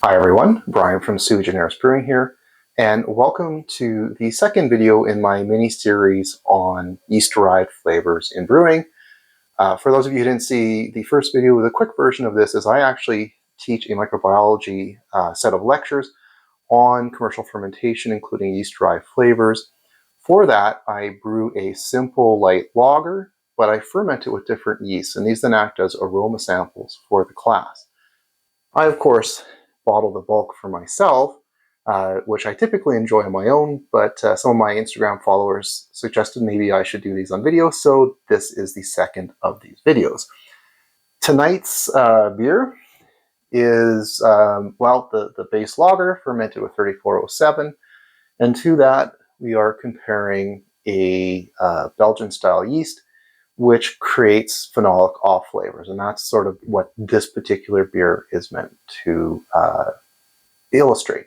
Hi everyone, Brian from Sui Generis Brewing here, and welcome to the second video in my mini-series on yeast-derived flavors in brewing. For those of you who didn't see the first video, the quick version of this is I actually teach a microbiology set of lectures on commercial fermentation, including yeast-derived flavors. For that, I brew a simple light lager, but I ferment it with different yeasts, and these then act as aroma samples for the class. I, of course, bottle the bulk for myself, which I typically enjoy on my own, but some of my Instagram followers suggested maybe I should do these on video, so this is the second of these videos. Tonight's beer is, the base lager fermented with 3407, and to that we are comparing a Belgian-style yeast which creates phenolic off-flavors, and that's sort of what this particular beer is meant to illustrate.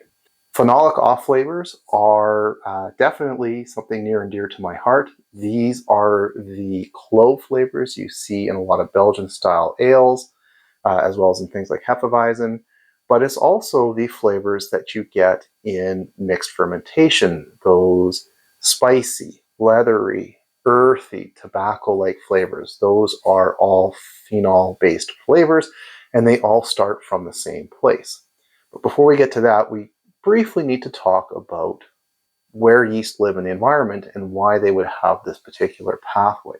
Phenolic off-flavors are definitely something near and dear to my heart. These are the clove flavors you see in a lot of Belgian-style ales, as well as in things like Hefeweizen, but it's also the flavors that you get in mixed fermentation, those spicy, leathery, earthy, tobacco-like flavors. Those are all phenol-based flavors, and they all start from the same place. But before we get to that, we briefly need to talk about where yeast live in the environment and why they would have this particular pathway.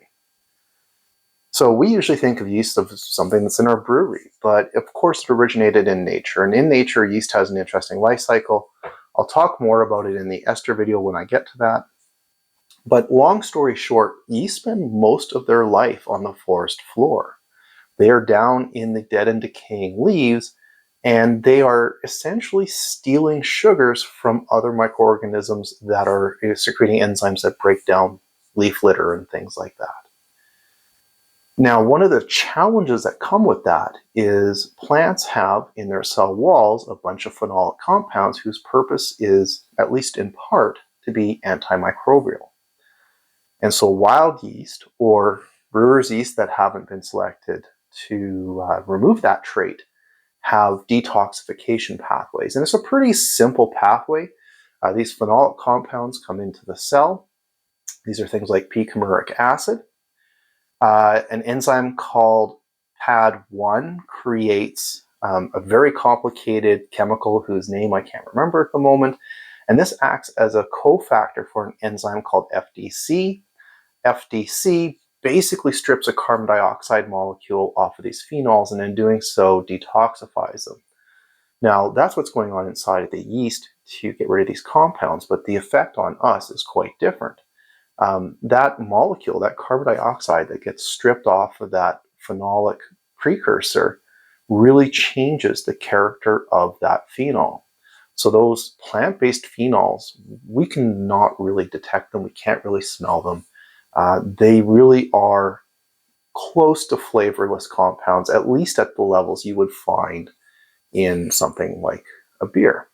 So we usually think of yeast as something that's in our brewery, but of course it originated in nature. And in nature, yeast has an interesting life cycle. I'll talk more about it in the ester video when I get to that. But long story short, yeast spend most of their life on the forest floor. They are down in the dead and decaying leaves, and they are essentially stealing sugars from other microorganisms that are secreting enzymes that break down leaf litter and things like that. Now, one of the challenges that come with that is plants have in their cell walls a bunch of phenolic compounds whose purpose is, at least in part, to be antimicrobial. And so wild yeast, or brewer's yeast that haven't been selected to remove that trait, have detoxification pathways. And it's a pretty simple pathway. These phenolic compounds come into the cell. These are things like p-chimeric acid. An enzyme called PAD1 creates a very complicated chemical whose name I can't remember at the moment. And this acts as a cofactor for an enzyme called FDC. FDC basically strips a carbon dioxide molecule off of these phenols, and in doing so detoxifies them. Now that's what's going on inside of the yeast to get rid of these compounds, but the effect on us is quite different. That molecule, that carbon dioxide that gets stripped off of that phenolic precursor, really changes the character of that phenol. So those plant-based phenols, we cannot really detect them, we can't really smell them. They really are close to flavorless compounds, at least at the levels you would find in something like a beer.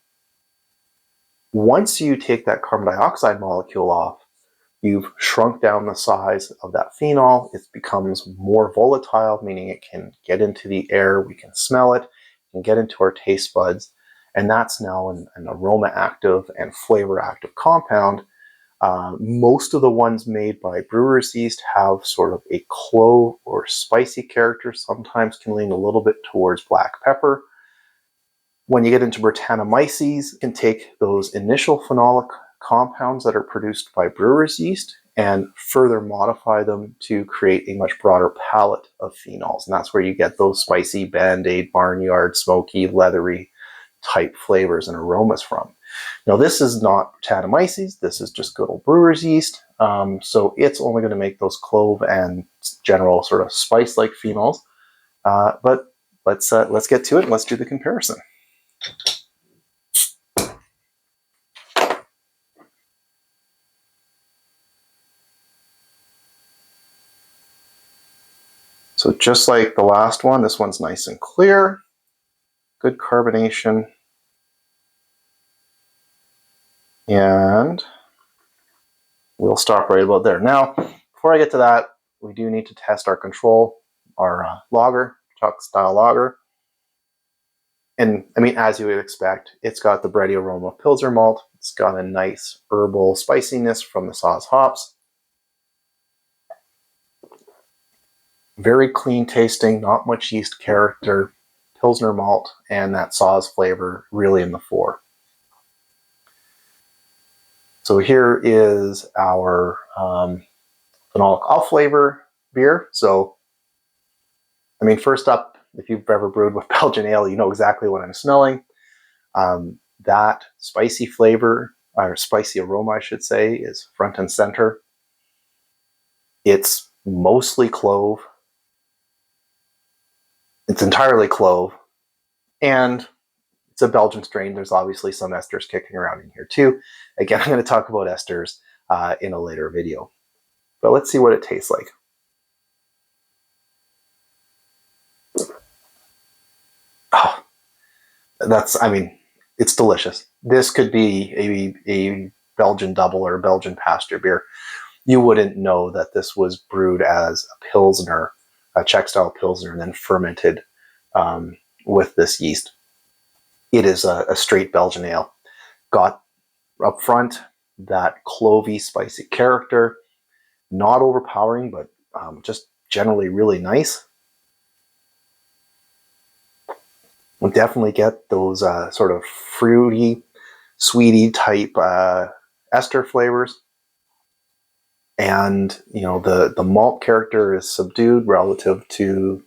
Once you take that carbon dioxide molecule off, you've shrunk down the size of that phenol. It becomes more volatile, meaning it can get into the air, we can smell it, it can get into our taste buds, and that's now an aroma active and flavor active compound. Most of the ones made by brewer's yeast have sort of a clove or spicy character, sometimes can lean a little bit towards black pepper. When you get into Brettanomyces, you can take those initial phenolic compounds that are produced by brewer's yeast and further modify them to create a much broader palette of phenols. And that's where you get those spicy, Band-Aid, barnyard, smoky, leathery type flavors and aromas from. Now this is not Brettanomyces, this is just good old brewer's yeast. So it's only going to make those clove and general sort of spice-like phenols. But let's get to it and let's do the comparison. So just like the last one, this one's nice and clear, good carbonation, and we'll stop right about there. Now, before I get to that, we do need to test our control, our lager, Chuck style lager. And I mean, as you would expect, it's got the bready aroma of Pilsner malt. It's got a nice herbal spiciness from the Saaz hops. Very clean tasting, not much yeast character, Pilsner malt, and that Saaz flavor really in the fore. So here is our Phenolic Off-Flavor beer. So, I mean, first up, if you've ever brewed with Belgian ale, you know exactly what I'm smelling. That spicy flavor, or spicy aroma, I should say, is front and center. It's mostly clove. It's entirely clove. And it's a Belgian strain. There's obviously some esters kicking around in here too. Again, I'm going to talk about esters in a later video. But let's see what it tastes like. Oh, I mean, it's delicious. This could be a Belgian double or a Belgian pasture beer. You wouldn't know that this was brewed as a Pilsner, a Czech style Pilsner, and then fermented with this yeast. It is a straight Belgian ale. Got up front that clovey, spicy character, not overpowering, but just generally really nice. We'll definitely get those sort of fruity, sweety type ester flavors. And, you know, the malt character is subdued relative to,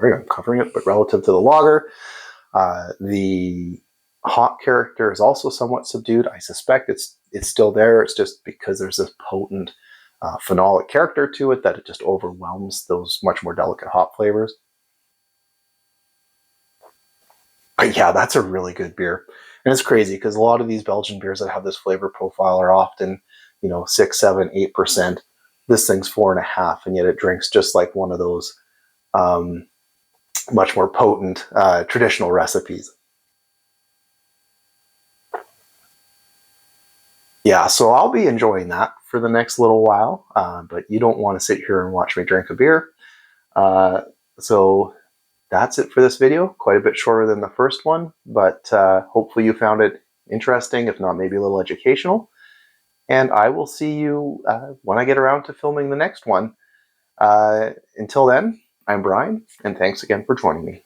I'm covering it, but relative to the lager. The hop character is also somewhat subdued. I suspect it's still there. It's just because there's this potent phenolic character to it that it just overwhelms those much more delicate hop flavors. But yeah, that's a really good beer. And it's crazy because a lot of these Belgian beers that have this flavor profile are often, you know, 6, 7, 8%. This thing's 4.5%, and yet it drinks just like one of those much more potent traditional recipes. Yeah, so I'll be enjoying that for the next little while, but you don't want to sit here and watch me drink a beer. So that's it for this video. Quite a bit shorter than the first one, but hopefully you found it interesting, if not maybe a little educational. And I will see you when I get around to filming the next one. Until then, I'm Brian, and thanks again for joining me.